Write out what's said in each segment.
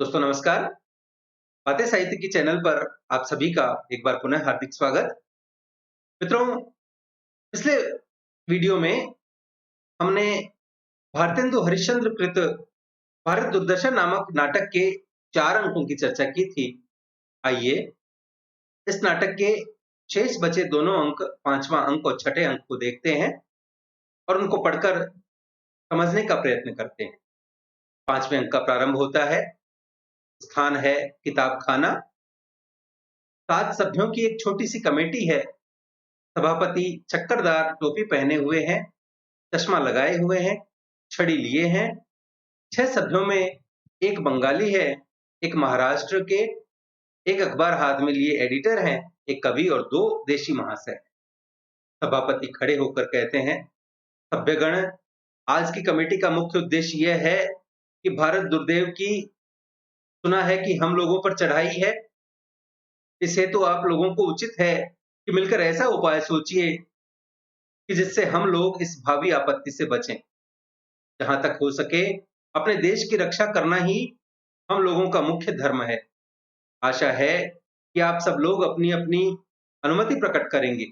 दोस्तों नमस्कार। बातें साहित्य की चैनल पर आप सभी का एक बार पुनः हार्दिक स्वागत। मित्रों, पिछले वीडियो में हमने भारतेंदु हरिश्चंद्र कृत भारत दुर्दर्शन नामक नाटक के 4 अंकों की चर्चा की थी। आइए इस नाटक के शेष बचे दोनों अंक, 5वां अंक और छठे अंक को देखते हैं और उनको पढ़कर समझने का प्रयत्न करते हैं। 5वें अंक का प्रारंभ होता है। स्थान है किताब खाना। 7 सभ्यों की एक छोटी सी कमेटी है। सभापति चक्करदार टोपी पहने हुए हैं, चश्मा लगाए हुए हैं, छड़ी लिए हैं। 6 सभ्यों में एक बंगाली है, एक महाराष्ट्र के, एक अखबार हाथ में लिए एडिटर हैं, एक कवि और 2 देशी महाशय। सभापति खड़े होकर कहते हैं, सभ्यगण, आज की कमेटी का मुख्य उद्देश्य यह है कि भारत दुर्देव की सुना है कि हम लोगों पर चढ़ाई है। इस हेतु आप लोगों को उचित है कि मिलकर ऐसा उपाय सोचिए कि जिससे हम लोग इस भावी आपत्ति से बचें। जहां तक हो सके अपने देश की रक्षा करना ही हम लोगों का मुख्य धर्म है। आशा है कि आप सब लोग अपनी-अपनी अनुमति प्रकट करेंगे।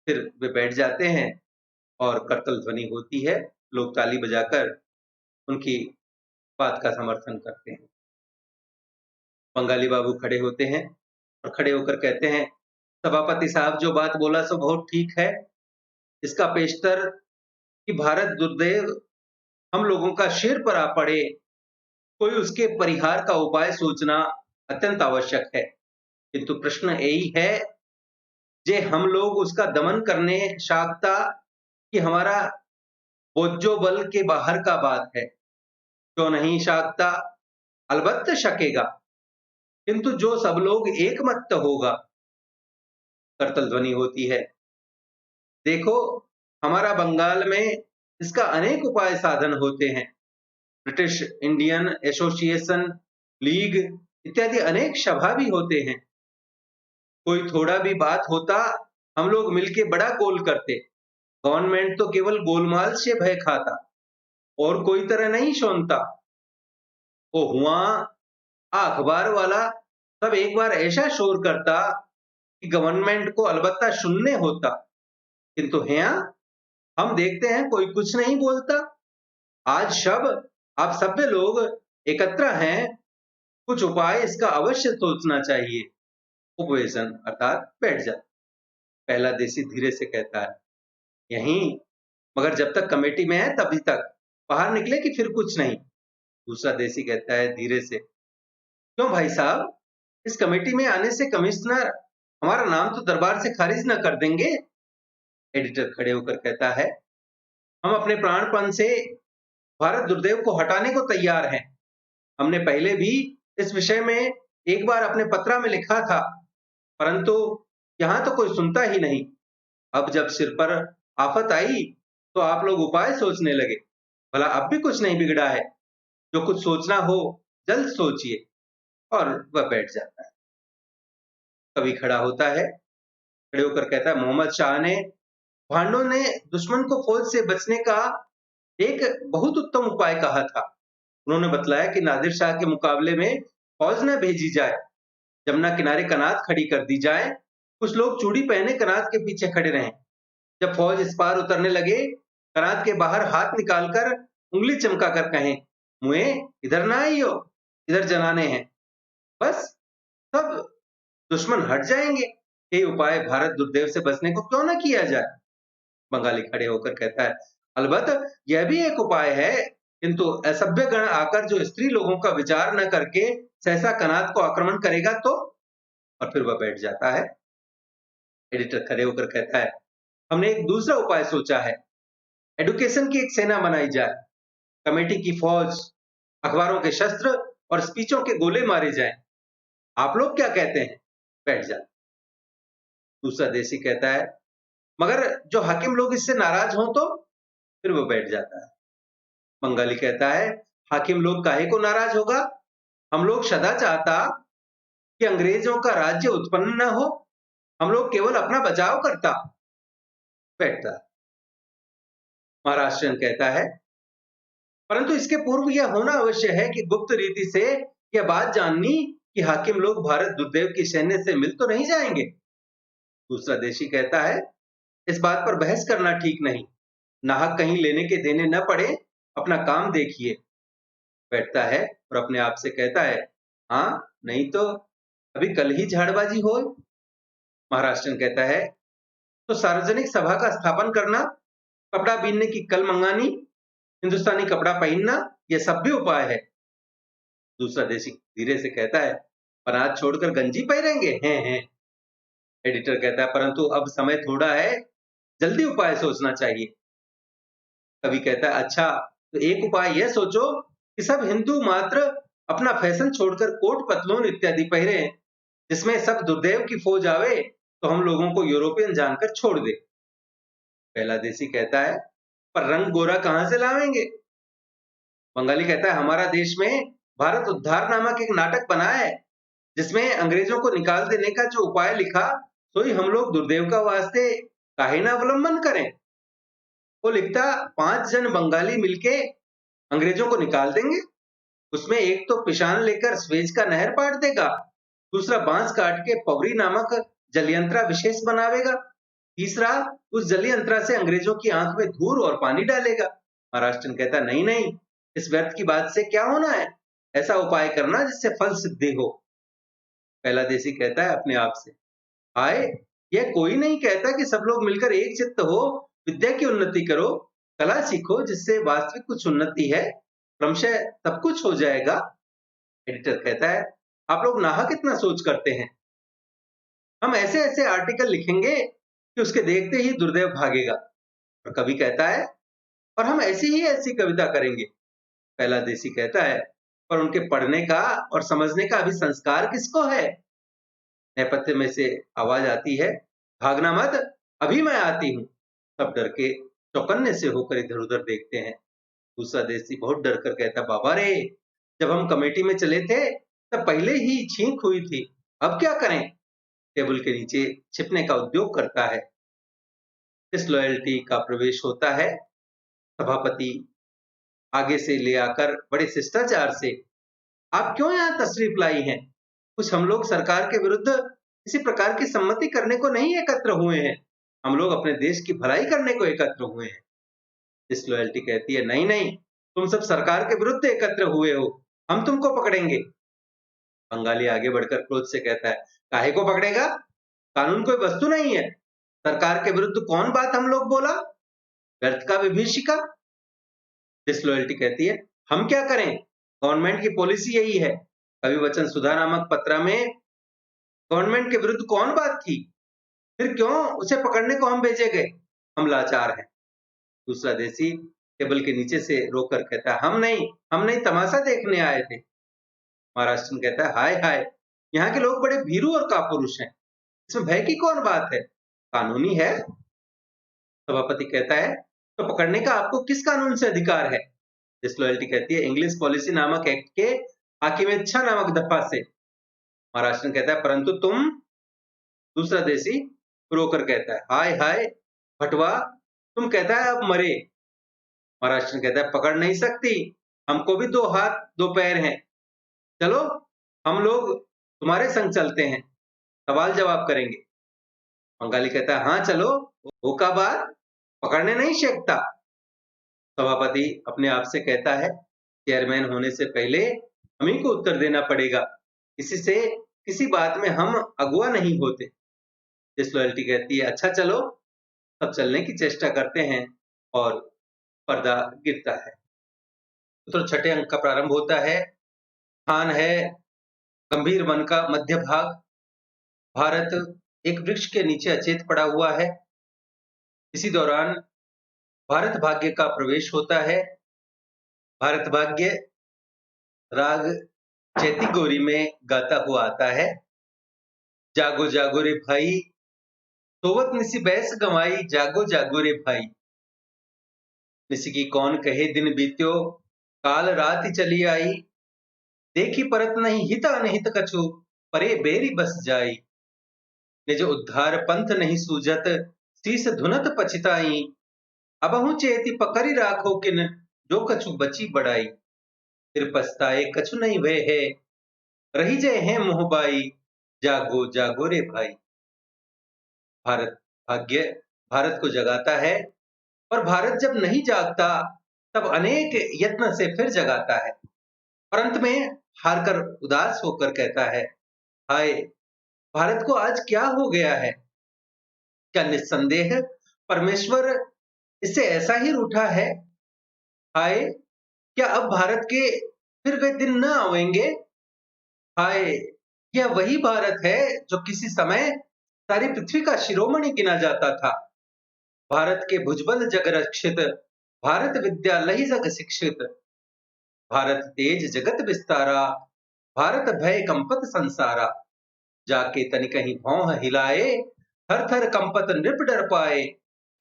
फिर वे बैठ जाते हैं और करतल ध्वनि होती है। लोग ताली बजाकर उनकी बात का समर्थन करते हैं। बंगाली बाबू खड़े होते हैं और खड़े होकर कहते हैं, सभापति साहब जो बात बोला सो बहुत ठीक है। इसका पेशतर कि भारत दुर्दैव हम लोगों का सिर पर आ पड़े, कोई उसके परिहार का उपाय सोचना अत्यंत आवश्यक है। किंतु प्रश्न यही है, जे हम लोग उसका दमन करने शाकता कि हमारा बोझो बल के बाहर का बात है। क्यों नहीं शाकता? अलबत्त शकेगा, किंतु जो सब लोग एकमत होगा। करतल ध्वनि होती है। देखो, हमारा बंगाल में इसका अनेक उपाय साधन होते हैं। ब्रिटिश इंडियन एसोसिएशन, लीग इत्यादि अनेक सभा भी होते हैं। कोई थोड़ा भी बात होता, हम लोग मिलके बड़ा गोल करते। गवर्नमेंट तो केवल गोलमाल से भय खाता और कोई तरह नहीं सुनता। वो हुआ अखबार वाला सब एक बार ऐसा शोर करता कि गवर्नमेंट को अलबत्ता सुनने होता। किंतु यहाँ हम देखते हैं कोई कुछ नहीं बोलता। आज सब आप सभ्य लोग एकत्र हैं, कुछ उपाय इसका अवश्य सोचना चाहिए। उपवेशन अर्थात बैठ जा। पहला देशी धीरे से कहता है, यहीं, मगर जब तक कमेटी में है तभी तक, बाहर निकले कि फिर कुछ नहीं। दूसरा देशी कहता है धीरे से, क्यों भाई साहब, इस कमेटी में आने से कमिश्नर हमारा नाम तो दरबार से खारिज न कर देंगे। एडिटर खड़े होकर कहता है, हम अपने प्राणपण से भारत दुर्देव को हटाने को तैयार हैं। हमने पहले भी इस विषय में एक बार अपने पत्रा में लिखा था, परंतु यहाँ तो कोई सुनता ही नहीं। अब जब सिर पर आफत आई तो आप लोग उपाय सोचने लगे। भला अब भी कुछ नहीं बिगड़ा है। जो कुछ सोचना हो जल्द सोचिए। और वह बैठ जाता है। कवि खड़ा होता है, खड़े होकर कहता है, मोहम्मद शाह ने भांडों ने दुश्मन को फौज से बचने का एक बहुत उत्तम उपाय कहा था। उन्होंने बतलाया कि नादिर शाह के मुकाबले में फौज न भेजी जाए, जमुना किनारे कनात खड़ी कर दी जाए, कुछ लोग चूड़ी पहने कनात के पीछे खड़े रहें। जब फौज इस पार उतरने लगे, कनात के बाहर हाथ निकालकर उंगली चमकाकर कहें, मुए इधर ना आइयो, इधर जनाने हैं। बस सब दुश्मन हट जाएंगे। ये उपाय भारत दुर्देव से बचने को क्यों ना किया जाए? बंगाली खड़े होकर कहता है, अलबत्त यह भी एक उपाय है, किंतु असभ्य गण आकर जो स्त्री लोगों का विचार न करके सहसा कनात को आक्रमण करेगा तो? और फिर वह बैठ जाता है। एडिटर खड़े होकर कहता है, हमने एक दूसरा उपाय सोचा है। एडुकेशन की एक सेना बनाई जाए। कमेटी की फौज, अखबारों के शस्त्र और स्पीचों के गोले मारे जाएं। आप लोग क्या कहते हैं? बैठ जाए। दूसरा देशी कहता है, मगर जो हाकिम लोग इससे नाराज हों तो? फिर वो बैठ जाता है। बंगाली कहता है, हाकिम लोग काहे को नाराज होगा? हम लोग सदा चाहता कि अंग्रेजों का राज्य उत्पन्न न हो। हम लोग केवल अपना बचाव करता। बैठता। महाराष्ट्रन कहता है, परंतु इसके पूर्व यह होना अवश्य है कि गुप्त रीति से यह बात जाननी कि हाकिम लोग भारत दुर्देव की सैन्य से मिल तो नहीं जाएंगे। दूसरा देशी कहता है, इस बात पर बहस करना ठीक नहीं, नाहक कहीं लेने के देने न पड़े, अपना काम देखिए। बैठता है और अपने आप से कहता है, हाँ नहीं तो अभी कल ही झाड़बाजी हो। महाराष्ट्रन कहता है, तो सार्वजनिक सभा का स्थापन करना, कपड़ा बीनने की कल मंगानी, हिंदुस्तानी कपड़ा पहनना, यह सब भी उपाय है। दूसरा देशी धीरे से कहता है, पनाज छोड़कर गंजी पहनेंगे हैं। एडिटर कहता है, परंतु अब समय थोड़ा है, जल्दी उपाय सोचना चाहिए। कवि कहता है, अच्छा तो एक उपाय यह सोचो कि सब हिंदू मात्र अपना फैशन छोड़कर कोट पतलून इत्यादि पहने, जिसमें सब दुर्देव की फौज आवे तो हम लोगों को यूरोपियन जानकर छोड़ दे। पहला देशी कहता है, पर रंग गोरा कहां से लावेंगे? बंगाली कहता है, हमारा देश में भारत उद्धार नामक एक नाटक बना है, जिसमें अंग्रेजों को निकाल देने का जो उपाय लिखा, तो ही हम लोग दुर्देव का वास्ते काहे ना अवलंबन करें। वो लिखता, 5 जन बंगाली मिलके अंग्रेजों को निकाल देंगे। उसमें एक तो पिशान लेकर स्वेज का नहर पाट देगा, दूसरा बांस काट के पवरी नामक जलयंत्रा विशेष बनावेगा, तीसरा उस जलयंत्रा से अंग्रेजों की आंख में धूल और पानी डालेगा। महाराष्ट्रन कहता, नहीं नहीं, इस व्यर्थ की बात से क्या होना है, ऐसा उपाय करना जिससे फल सिद्धि हो। पहला देशी कहता है अपने आप से, हाय, यह कोई नहीं कहता कि सब लोग मिलकर एक चित्त हो, विद्या की उन्नति करो, कला सीखो, जिससे वास्तविक कुछ उन्नति है, क्रमशः सब कुछ हो जाएगा। एडिटर कहता है, आप लोग नाहक इतना सोच करते हैं, हम ऐसे ऐसे आर्टिकल लिखेंगे कि उसके देखते ही दुर्देव भागेगा। और कवि कहता है, और हम ऐसी ही ऐसी कविता करेंगे। पहला देशी कहता है, पर उनके पढ़ने का और समझने का अभी संस्कार किसको है? नेपथ्य में से आवाज आती है, भागना मत, अभी मैं आती हूँ। सब डर के चौकन्ने से होकर इधर उधर देखते हैं। दूसरा देशी बहुत डर कर कहता, बाबा रे, जब हम कमेटी में चले थे तब पहले ही छींक हुई थी, अब क्या करें? टेबल के नीचे छिपने का उद्योग करता है। डिसलॉयल्टी का प्रवेश होता है। सभापति आगे से ले आकर बड़े शिष्टाचार से, आप क्यों यहाँ तशरीफ लाई हैं? कुछ हम लोग सरकार के विरुद्ध किसी प्रकार की सम्मति करने को नहीं एकत्र हुए हैं, हम लोग अपने देश की भलाई करने को एकत्र हुए हैं। डिसलॉयल्टी कहती है, नहीं नहीं, तुम सब सरकार के विरुद्ध एकत्र हुए हो, हम तुमको पकड़ेंगे। बंगाली आगे बढ़कर क्रोध से कहता है, काहे को पकड़ेगा? कानून कोई वस्तु नहीं है, सरकार के विरुद्ध कौन बात हम लोग बोला? व्यर्थ का विभीषिका। डिसलॉयल्टी कहती है, हम क्या करें, गवर्नमेंट की पॉलिसी यही है। कवि वचन सुधा नामक पत्र में गवर्नमेंट के विरुद्ध कौन बात थी, फिर क्यों उसे पकड़ने को हम भेजे गए? हम लाचार हैं। दूसरा देशी टेबल के नीचे से रोकर कहता है, हम नहीं तमाशा देखने आए थे। महाराष्ट्रन कहता है, हाय हाय, यहाँ के लोग बड़े भीरू और कापुरुष हैं, इसमें भय की कौन बात है, कानूनी है। सभापति कहता है, तो पकड़ने का आपको किस कानून से अधिकार है? डिसलॉयल्टी कहती है, इंग्लिश पॉलिसी नामक एक्ट के हाकिमेच्छा नामक दफा से। महाराष्ट्रन कहता है, परंतु तुम। दूसरा देशी रोकर कहता है, हाय हाय भटवा, तुम कहता है अब मरे। महाराष्ट्रन कहता है, पकड़ नहीं सकती, हमको भी 2 हाथ 2 पैर हैं, चलो हम लोग तुम्हारे संग चलते हैं, सवाल जवाब करेंगे। बंगाली कहता है, हाँ चलो, हो का बात, पकड़ने नहीं शेकता। सभापति अपने आप से कहता है, चेयरमैन होने से पहले हम ही को उत्तर देना पड़ेगा, किसी से किसी बात में हम अगुआ नहीं होते। डिसलॉयल्टी कहती है, अच्छा चलो। सब चलने की चेष्टा करते हैं और पर्दा गिरता है। तो छठे अंक का प्रारंभ होता है। स्थान है गंभीर वन का मध्य भाग। भारत एक वृक्ष के नीचे अचेत पड़ा हुआ है। इसी दौरान भारत भाग्य का प्रवेश होता है। भारत भाग्य राग चैती गौरी में गाता हुआ आता है। जागो जागो रे भाई, सोवत निसी बैस गंवाई, जागो जागो रे भाई। निसी की कौन कहे दिन बीत्यो, काल रात ही चली आई, देखी परत नहीं हित अनहित कछु, परे बेरी बस जाई। निज उद्धार पंथ नहीं सूझत, शीस धुनत पछिताई, अबहु चेती पकड़ी राखो किन, जो कछु बची बढ़ाई, फिर पछताए कछु नहीं भय है, रही जय है मोहबाई, जागो जागो रे भाई। भारत भाग्य भारत को जगाता है, और भारत जब नहीं जागता तब अनेक यत्न से फिर जगाता है, और अंत में हारकर उदास होकर कहता है, हाय, भारत को आज क्या हो गया है? क्या निस्संदेह परमेश्वर इससे ऐसा ही रूठा है? हाय, क्या अब भारत के फिर वे दिन न आवेंगे? हाय, यह वही भारत है जो किसी समय सारी पृथ्वी का शिरोमणि गिना जाता था। भारत के भुजबल जग रक्षित, भारत विद्या लही जग शिक्षित, भारत तेज जगत विस्तारा, भारत भय कंपत संसारा। जाके तनिकहि भौं हिलाए, थर थर कंपत नृप डर पाए।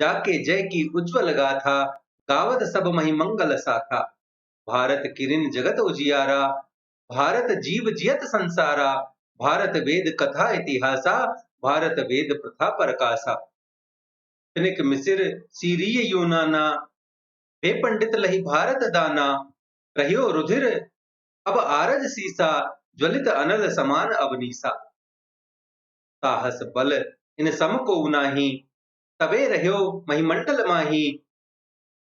जाके जय की उज्ज्वल गाथा, गावत सब महि मंगल साथा। भारत किरिन जगत उजियारा, भारत जीव जियत संसारा। भारत वेद कथा इतिहासा, भारत वेद प्रथा परकासा। फिनिक मिसिर सीरिय यूनाना, हे पंडित लही भारत दाना। रहियो रुधिर अब आरज सीसा, ज्वलित अनल समान अवनीसा। साहस बल इन सम को नाही, तबे रह्यो महिमंडल माही।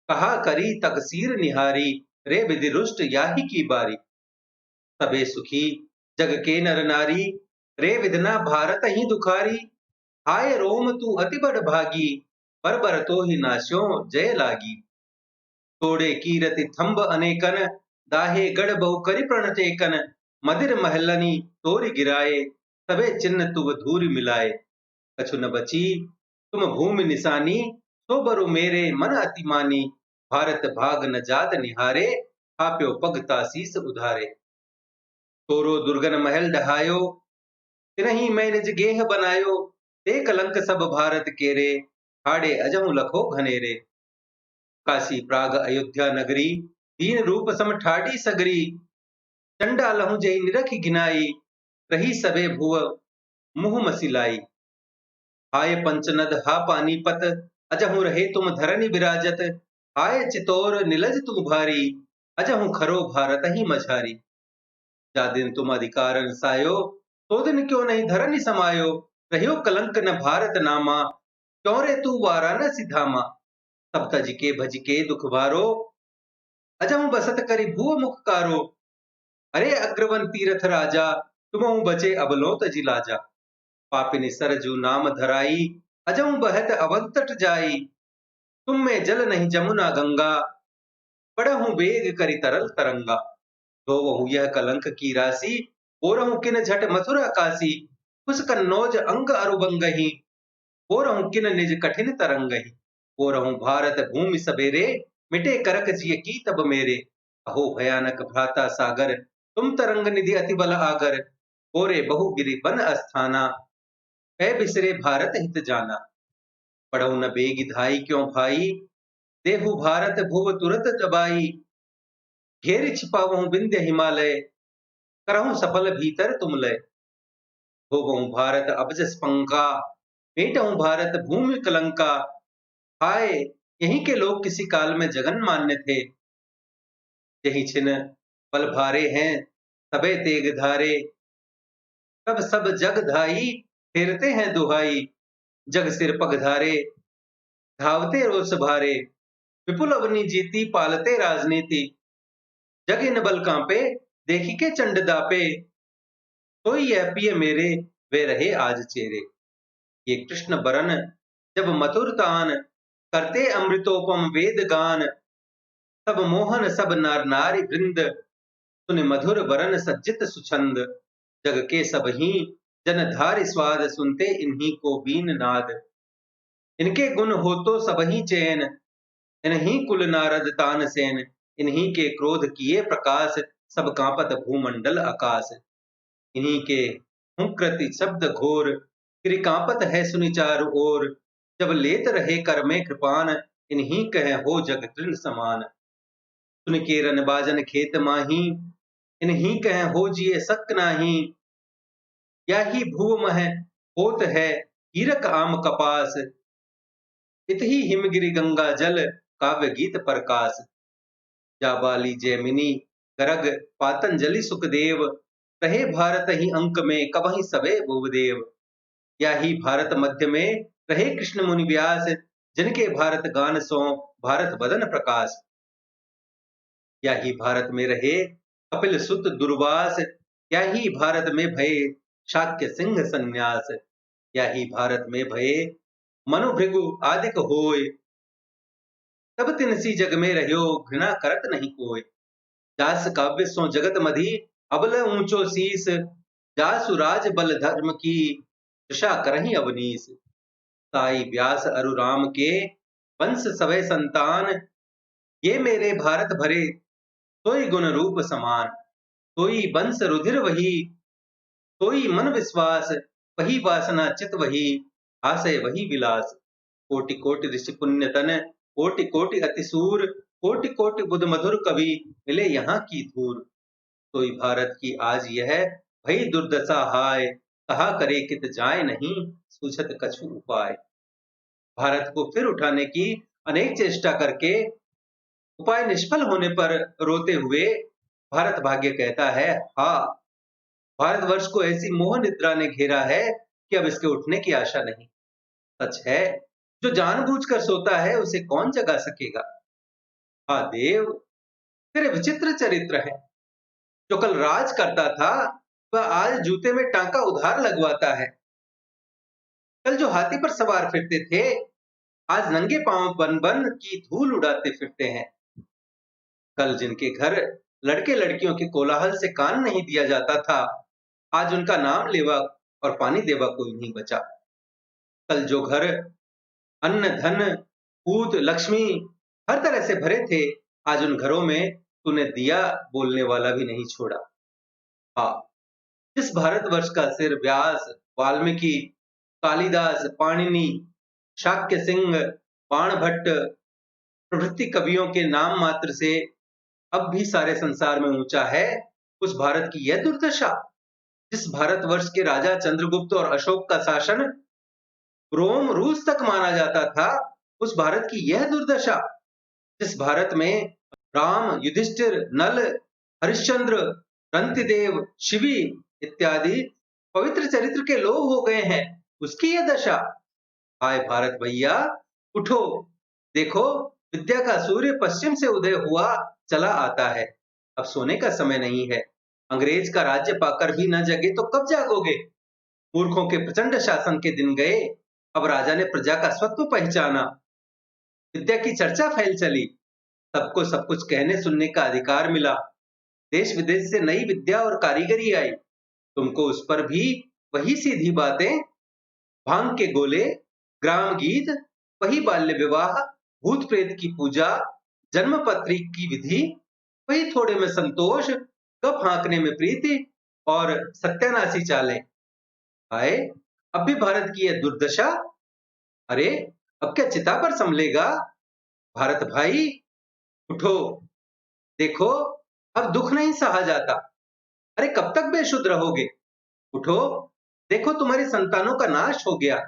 कहा करी तकसीर निहारी, रे विधि रुष्ट याही की बारी। सबे सुखी जग के नर नारी, रे विधना भारत ही दुखारी। हाय रोम तू अति बड़ भागी, पर बर तो ही नाश्यो जय लागी। तोड़े कीरति थंब अनेकन, दाहे गढ़ बहु करि प्रण टेकन। मदिर महलनी तोरी गिराए, सबे चिन्ह तुव धूरि मिलाए। कछु न बची तुम भूमि निशानी, सो बरु मेरे मन अति मानी। भारत भाग न जात निहारे, आपयो पग तासीस उधारे। तोरो दुर्गन महल ढहायो, तिनहि मैं निज गेह बनायो। ते कलंक सब भारत केरे, हाड़े अजहु लखो घनेरे। काशी प्राग अयोध्या नगरी, दीन रूप सम ठाडी सगरी। चंडा लहु जई निरखि घिनाई, रही सबे भुव मुँह मसिलाई। हाय पंचनद हा पानीपत, अजहु रहे तुम धरनि विराजत। हाय चितौर निलज तुम भारी, अजहु खरो भारत ही मझारी। जा दिन तुम अधिकार सायो, तो दिन क्यों नहीं धरनि समायो। रहियो कलंक न भारत नामा, क्यों रे तू वाराणसी धामा। सब तज के भज के दुख भारो, अजहु बसत करि भुव मुख कारो। अरे अग्रवन तीरथ राजा, तुमहु बचे अबलो तजि लाजा। पापिनी सरजू नाम धराई, अजहु बहत अवध तट जाई। तुम में जल नहीं जमुना गंगा, पड़हु बेग करि तरल तरंगा। धोवहु यह कलंक की राशि, ओरहु किन झट मथुरा काशी। कुस कन्नौज अंग अरुबंगहि, ओरहु किन निज कठिन तरंगहि। ओरहु भारत भूमि सबेरे, मिटे करक जिय की तब मेरे। अहो भयानक भ्राता सागर, तुम तरंग निधि अति बल आगर। ओरे बहुगिरि बन अस्थाना, है बिसरे भारत हित जाना। पढ़ऊ न बेगी धाई क्यों भाई, देहु भारत भुव तुरत दबाई। घेरि छिपावहु विंध्य हिमालय, करहु सफल भीतर तुम लय। धोबहु भारत अबजस पंका, मेटहु भारत भूमि कलंका। हाय, यहीं के लोग किसी काल में जगन मान्य थे। यही छिन बल भारे हैं, सबे तेग धारे। तब सब जग धाई, फेरते हैं दुहाई। जग सिर पग धारे, धावते रोष भारे। विपुल अवनी जीती, पालते राजनीति। जग इन बल कांपे, देखी के चंड दापे। सोई यह पिय मेरे, वे रहे आज चेरे। ये कृष्ण बरन जब मथुर तान, करते अमृतोपम वेद गान। सब मोहन सब नार नारी वृंद, सुन मधुर बरन सज्जित सुछंद। जग के सब ही जन धारि स्वाद, सुनते इन्हीं को बीन नाद। इनके गुण हो तो सब ही चैन, इन्हीं कुल नारद तानसेन। इन्हीं के क्रोध किए प्रकाश, सब कांपत भूमंडल आकाश। इन्हीं के हुंकृति शब्द घोर, गिरि कांपत है सुनि चारु ओर। जब लेत रहे कर में कृपान, इन्हीं कह हो जग तृण समान। सुन के रन बाजन खेत माही, इन्हीं कह हो जिए सक नाही। या ही भूव मह होत है, हीरक आम कपास। इत ही हिमगिरि गंगा जल, काव्य गीत प्रकाश। जाबाली जैमिनी गरग पातंजलि सुखदेव, रहे भारत ही अंक में कबहि सबे भुवदेव। या ही भारत मध्य में रहे कृष्ण मुनि व्यास, जिनके भारत गान सो भारत बदन प्रकाश। या ही भारत में रहे कपिल सुत दुर्वास, या ही भारत में भये शाक्य सिंह संन्यास। या ही भारत में भये मनु भृगु आदिक होय, तब तिनसी जग में रह्यो घृणा करत नहीं कोय। जास काव्य सो जगत मधी अबल ऊंचो शीस, जासु राज बल धर्म की दृषा करही अवनीश। साई व्यास अरु राम के वंश सभय संतान, ये मेरे भारत भरे सोई गुण रूप समान। सोई वंश रुधिर वही, सोई मन विश्वास, वही वासना चित वही, आशय वही विलास। कोटि कोटि ऋषि पुण्य तन, कोटि कोटि अतिसूर, कोटि कोटि बुध मधुर कवि, मिले यहाँ की धूर। सोई भारत की आज यह भई दुर्दशा हाय, कहा करे कित जाए नहीं सूझत कछु उपाय। भारत को फिर उठाने की अनेक चेष्टा करके उपाय निष्फल होने पर रोते हुए भारत भाग्य कहता है, हाँ, भारतवर्ष को ऐसी मोह निद्रा ने घेरा है कि अब इसके उठने की आशा नहीं। सच है, जो जानबूझकर सोता है उसे कौन जगा सकेगा। हाँ देव, तेरे विचित्र चरित्र है। जो कल राज करता था वह आज जूते में टांका उधार लगवाता है। कल जो हाथी पर सवार फिरते थे आज नंगे पांव बन बन की धूल उड़ाते फिरते हैं। कल जिनके घर लड़के लड़कियों के कोलाहल से कान नहीं दिया जाता था, आज उनका नाम लेवा और पानी देवा कोई नहीं बचा। कल जो घर अन्न धन पूत लक्ष्मी हर तरह से भरे थे, आज उन घरों में तूने दिया बोलने वाला भी नहीं छोड़ा। हाँ, जिस भारतवर्ष का सिर व्यास, वाल्मीकि, कालिदास, पाणिनि, शाक्य सिंह, बाणभट्ट प्रभृति कवियों के नाम मात्र से अब भी सारे संसार में ऊंचा है, उस भारत की यह दुर्दशा। जिस भारतवर्ष के राजा चंद्रगुप्त और अशोक का शासन रोम रूस तक माना जाता था, उस भारत की यह दुर्दशा। जिस भारत में राम, युधिष्ठिर, नल, हरिश्चंद्र, रंतिदेव, शिवी इत्यादि पवित्र चरित्र के लोग हो गए हैं, उसकी यह दशा। हाय भारत भैया, उठो, देखो विद्या का सूर्य पश्चिम से उदय हुआ चला आता है। अब सोने का समय नहीं है। अंग्रेज का राज्य पाकर भी न जगे तो कब जागोगे। मूर्खों के प्रचंड शासन के दिन गए, अब राजा ने प्रजा का स्वत्व पहचाना। विद्या की चर्चा फैल चली, सबको सब कुछ कहने सुनने का अधिकार मिला। देश विदेश से नई विद्या और कारीगरी आई, तुमको उस पर भी वही सीधी बातें, भांग के गोले, ग्राम गीत, वही बाल्य विवाह, भूत प्रेत की पूजा, जन्म पत्री की विधि, वही थोड़े में संतोष, कप हाँकने में प्रीति और सत्यानाशी चालें। हाय, अब भी भारत की यह दुर्दशा। अरे, अब क्या चिता पर संभलेगा। भारत भाई उठो, देखो अब दुख नहीं सहा जाता। अरे कब तक बेशुद्ध रहोगे। उठो, देखो तुम्हारी संतानों का नाश हो गया।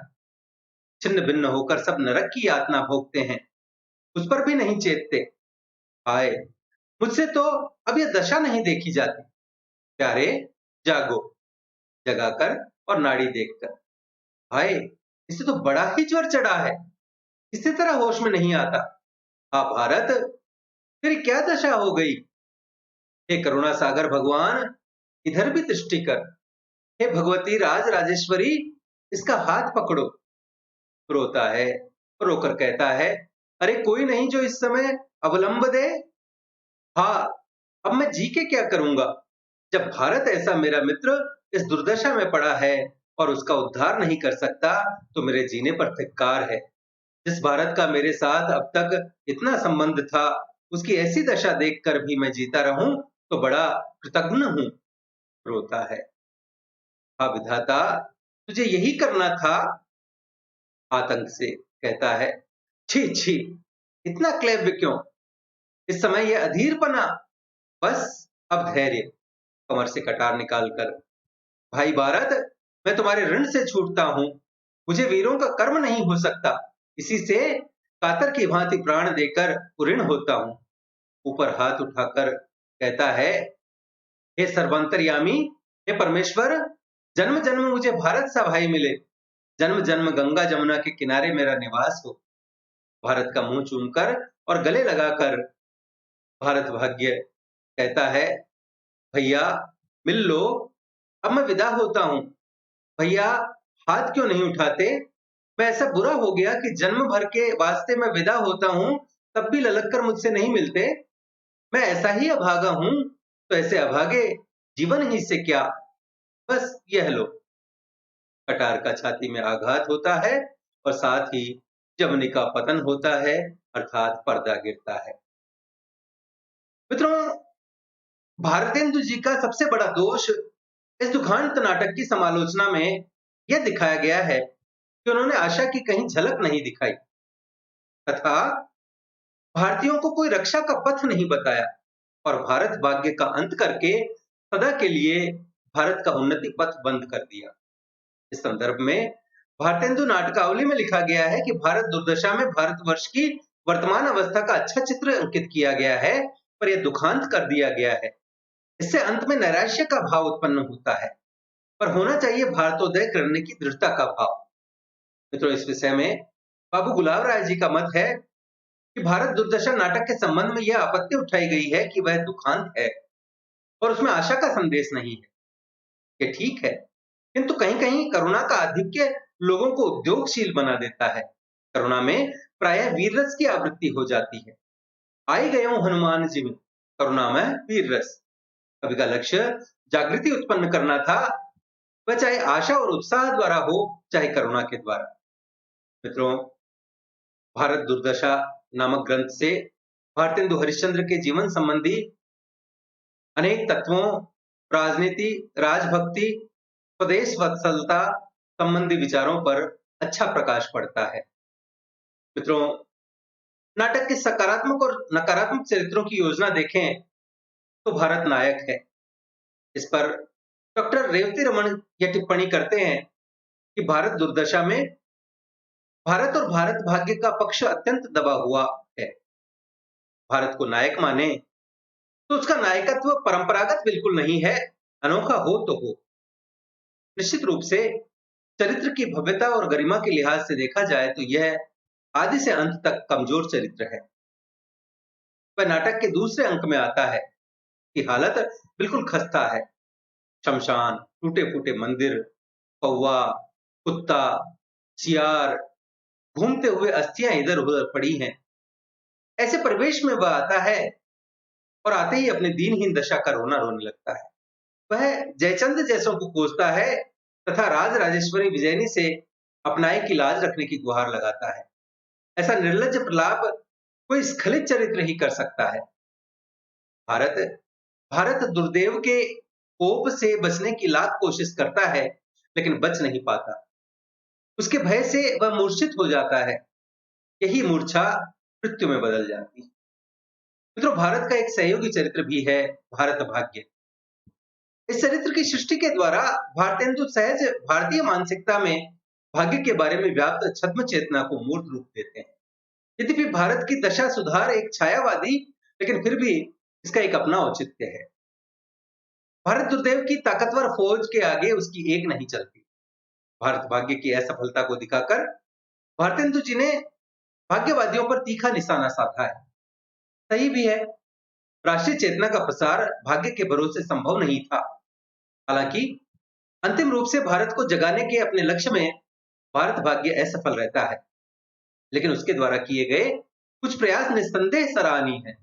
छिन्न भिन्न होकर सब नरक की यातना भोगते हैं, उस पर भी नहीं चेतते। हाय, मुझसे तो अब यह दशा नहीं देखी जाती। प्यारे जागो, जगाकर और नाड़ी देखकर। हाय, इसे तो बड़ा ही ज्वर चढ़ा है, इसी तरह होश में नहीं आता। हाँ भारत, तेरी क्या दशा हो गई। हे करुणा सागर भगवान, इधर भी दृष्टि कर। हे भगवती राज राजेश्वरी, इसका हाथ पकड़ो। रोता है, रोकर कहता है, अरे कोई नहीं जो इस समय अवलंब दे। हाँ, अब मैं जी के क्या करूंगा, जब भारत ऐसा मेरा मित्र इस दुर्दशा में पड़ा है और उसका उद्धार नहीं कर सकता, तो मेरे जीने पर धिक्कार है। जिस भारत का मेरे साथ अब तक इतना संबंध था, उसकी ऐसी दशा देखकर भी मैं जीता रहूं तो बड़ा कृतघ्न हूं। रोता है, हाँ विधाता, तुझे यही करना था। आतंक से कहता है, छी छी, इतना क्लेव्य क्यों। इस समय यह अधीरपना। बस अब धैर्य। कमर से कटार निकालकर, भाई भारत, मैं तुम्हारे ऋण से छूटता हूं। मुझे वीरों का कर्म नहीं हो सकता, इसी से कातर की भांति प्राण देकर ऋण होता हूं। ऊपर हाथ उठाकर कहता है, हे सर्वांतर्यामी, हे परमेश्वर, जन्म जन्म मुझे भारत सा भाई मिले, जन्म जन्म गंगा जमुना के किनारे मेरा निवास हो। भारत का मुंह चूमकर और गले लगाकर भारत भाग्य कहता है, भैया मिल लो, अब मैं विदा होता हूँ। भैया हाथ क्यों नहीं उठाते? मैं ऐसा बुरा हो गया कि जन्म भर के वास्ते मैं विदा होता हूँ, तब भी ललक कर मुझसे नहीं मिलते। मैं ऐसा ही अभागा हूँ, तो ऐसे अभागे जीवन ही से क्या, बस यह लो। कटार का छाती में आघात होता है और साथ ही जवनी का पतन होता है, अर्थात पर्दा गिरता है। मित्रों, भारतेंदु जी का सबसे बड़ा दोष इस दुखांत नाटक की समालोचना में यह दिखाया गया है कि उन्होंने आशा की कहीं झलक नहीं दिखाई तथा भारतीयों को कोई रक्षा का पथ नहीं बताया और भारत भाग्य का अंत करके सदा के लिए भारत का उन्नति पथ बंद कर दिया। इस संदर्भ में भारतेंदु नाटकावली में लिखा गया है कि भारत दुर्दशा में भारतवर्ष की वर्तमान अवस्था का अच्छा चित्र अंकित किया गया है, पर यह दुखांत कर दिया गया है। इससे अंत में नैराश्य का भाव उत्पन्न होता है, पर होना चाहिए भारतोदय करने की दृढ़ता का भाव। मित्रों, इस विषय में बाबू गुलाब राय जी का मत है कि भारत दुर्दशा नाटक के संबंध में यह आपत्ति उठाई गई है कि वह दुखांत है और उसमें आशा का संदेश नहीं है। ये ठीक है, किंतु कहीं कहीं करुणा का आधिक्य लोगों को उद्योगशील बना देता है। करुणा में प्रायः वीर रस की आवृत्ति हो जाती है। आई गयो हनुमान जी में, करुणा में वीर रस। कवि का लक्ष्य जागृति उत्पन्न करना था, वह चाहे आशा और उत्साह द्वारा हो, चाहे करुणा के द्वारा। मित्रों, भारत दुर्दशा नामक ग्रंथ से भारतेंदु हरिश्चंद्र के जीवन संबंधी अनेक तत्वों, राजनीति, राजभक्ति, स्वदेश वत्सलता संबंधी विचारों पर अच्छा प्रकाश पड़ता है। मित्रों, नाटक के सकारात्मक और नकारात्मक चरित्रों की योजना देखें तो भारत नायक है। इस पर डॉक्टर रेवती रमन यह टिप्पणी करते हैं कि भारत दुर्दशा में भारत और भारत भाग्य का पक्ष अत्यंत दबा हुआ है। भारत को नायक माने तो उसका नायकत्व परंपरागत बिल्कुल नहीं है, अनोखा हो तो हो। निश्चित रूप से चरित्र की भव्यता और गरिमा के लिहाज से देखा जाए तो यह आदि से अंत तक कमजोर चरित्र है। वह नाटक के दूसरे अंक में आता है कि हालत बिल्कुल खस्ता है। शमशान, टूटे फूटे मंदिर, कौवा, कुत्ता, सियार, घूमते हुए अस्थियां इधर उधर पड़ी हैं। ऐसे परिवेश में वह आता है और आते ही अपने दीनहीन दशा का रोना रोने लगता है। वह जयचंद जैसों को कोसता है तथा राज राजेश्वरी विजयनी से अपनाए की लाज रखने की गुहार लगाता है। ऐसा निर्लज्ज प्रलाप कोई स्खलित चरित्र ही कर सकता है। भारत भारत दुर्देव के कोप से बचने की लाख कोशिश करता है, लेकिन बच नहीं पाता। उसके भय से वह मूर्छित हो जाता है। यही मूर्छा मृत्यु में बदल जाती है। मित्रों, भारत का एक सहयोगी चरित्र भी है, भारत भाग्य। इस चरित्र की सृष्टि के द्वारा भारतेंदु सहज भारतीय मानसिकता में भाग्य के बारे में व्याप्त छद्म चेतना को मूर्त रूप देते हैं। यद्यपि भारत की दशा सुधार एक छायावादी, लेकिन फिर भी इसका एक अपना औचित्य है। भारत दुर्देव की ताकतवर फौज के आगे उसकी एक नहीं चलती। भारत भाग्य की असफलता को दिखाकर भारतेंदु जी ने भाग्यवादियों पर तीखा निशाना साधा है। सही भी है, राष्ट्रीय चेतना का प्रसार भाग्य के भरोसे संभव नहीं था। हालांकि अंतिम रूप से भारत को जगाने के अपने लक्ष्य में भारत भाग्य असफल रहता है, लेकिन उसके द्वारा किए गए कुछ प्रयास निस्संदेह सराहनीय है।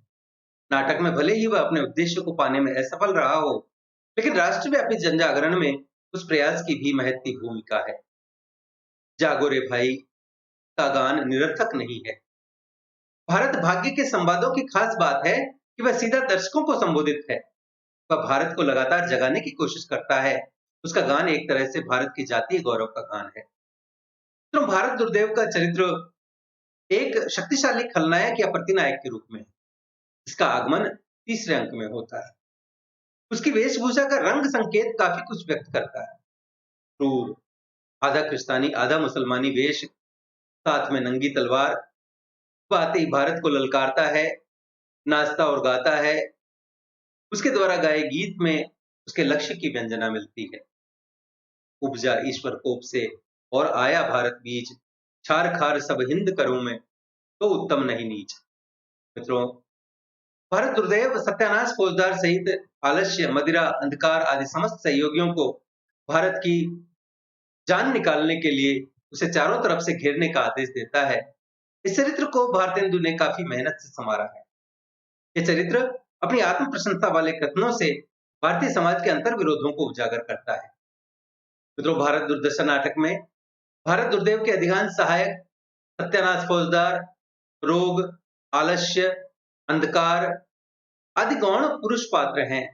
नाटक में भले ही वह अपने उद्देश्य को पाने में असफल रहा हो, लेकिन राष्ट्रव्यापी जनजागरण में उस प्रयास की भी महत्ती भूमिका है। जागो रे भाई का गान निरर्थक नहीं है। भारत भाग्य के संवादों की खास बात है कि वह सीधा दर्शकों को संबोधित है। वह भारत को लगातार जगाने की कोशिश करता है। उसका गान एक तरह से भारत की जातीय गौरव का गान है। तो भारत दुर्देव का चरित्र एक शक्तिशाली खलनायक या प्रतिनायक के रूप में है। इसका आगमन तीसरे अंक में होता है। उसकी वेशभूषा का रंग संकेत काफी कुछ व्यक्त करता है। क्रूर, आधा क्रिस्तानी आधा मुसलमानी वेश, साथ में नंगी तलवार। वह आते ही भारत को ललकारता है, नाचता और गाता है, उसके द्वारा गाए गीत में उसके लक्ष्य की व्यंजना मिलती है। उपजा ईश्वर कोप से और आया भारत बीज, छार खार सब हिंद करूं मैं, तो उत्तम नहीं नीच। मित्रों, भारत दुर्दैव सत्यानाश फौजदार सहित आलस्य, मदिरा, अंधकार आदि समस्त सहयोगियों को भारत की जान निकालने के लिए उसे चारों तरफ से घेरने का आदेश देता है। इस चरित्र को भारतेंदु ने काफी मेहनत से संवारा है। ये चरित्र अपनी आत्म प्रसन्नता वाले कथनों से भारतीय समाज के अंतर विरोधों को उजागर करता है। मित्रों, भारत दुर्दशा नाटक में भारत दुर्दैव के अधिकांश सहायक सत्यानाश फौजदार, रोग, आलस्य, अंधकार आदि गौण पुरुष पात्र हैं।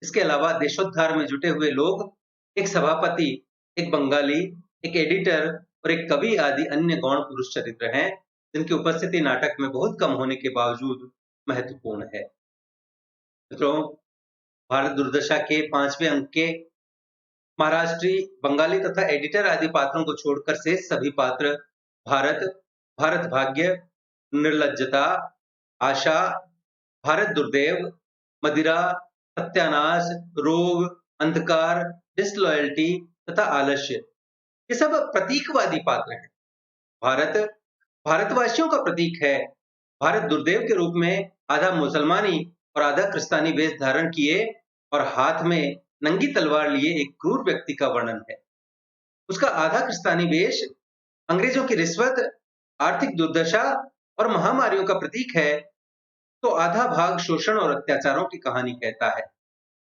इसके अलावा देशोद्धार में जुटे हुए लोग, एक सभापति, एक बंगाली, एक एडिटर और एक कवि आदि अन्य गौण पुरुष चरित्र हैं, जिनकी उपस्थिति नाटक में बहुत कम होने के बावजूद महत्वपूर्ण है। मित्रों, भारत दुर्दशा के 5वें अंक के महाराष्ट्री, बंगाली तथा एडिटर आदि पात्रों को छोड़कर शेष सभी पात्र भारत, भारत भाग्य, निर्लज्जता, आशा, भारत दुर्दैव, मदिरा, सत्यानाश, रोग, अंधकार, डिसलॉयल्टी तथा आलस्य, ये सब प्रतीकवादी पात्र हैं। भारत भारतवासियों का प्रतीक है। भारत दुर्दैव के रूप में आधा मुसलमानी और आधा क्रिस्तानी वेश धारण किए और हाथ में नंगी तलवार लिए एक क्रूर व्यक्ति का वर्णन है। उसका आधा क्रिस्तानी वेश अंग्रेजों की रिश्वत, आर्थिक दुर्दशा और महामारियों का प्रतीक है, तो आधा भाग शोषण और अत्याचारों की कहानी कहता है।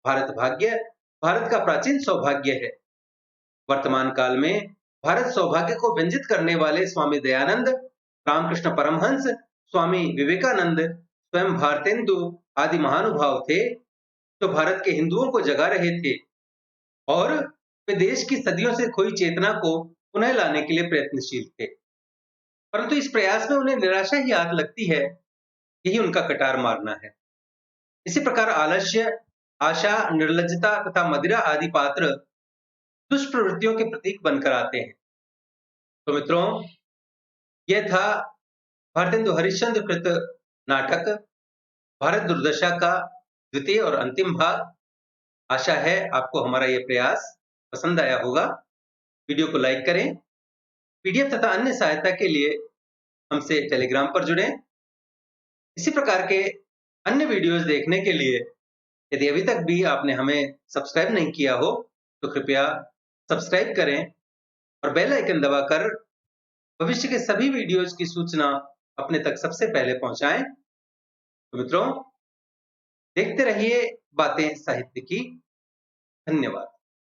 भारत भाग्य भारत का प्राचीन सौभाग्य है। वर्तमान काल में भारत सौभाग्य को व्यंजित करने वाले स्वामी दयानंद, रामकृष्ण परमहंस, स्वामी विवेकानंद, स्वयं भारतेंदु आदि महानुभाव थे, जो भारत के हिंदुओं को जगा रहे थे और वे देश की सदियों से खोई चेतना को पुनः लाने के लिए प्रयत्नशील थे। परंतु इस प्रयास में उन्हें निराशा ही हाथ लगती है। यही उनका कटार मारना है। इसी प्रकार आलस्य, आशा, निर्लज्जता तथा मदिरा आदि पात्र दुष्प्रवृत्तियों के प्रतीक बनकर आते हैं। तो मित्रों, यह था भारतेंदु हरिश्चंद्र कृत नाटक भारत दुर्दशा का द्वितीय और अंतिम भाग। आशा है आपको हमारा यह प्रयास पसंद आया होगा। वीडियो को लाइक करें। पीडीएफ तथा अन्य सहायता के लिए हमसे टेलीग्राम पर जुड़ें। इसी प्रकार के अन्य वीडियोस देखने के लिए यदि अभी तक भी आपने हमें सब्सक्राइब नहीं किया हो, तो कृपया सब्सक्राइब करें और बेल आइकन दबाकर भविष्य के सभी वीडियोस की सूचना अपने तक सबसे पहले पहुंचाएं। तो मित्रों, देखते रहिए बातें साहित्य की। धन्यवाद।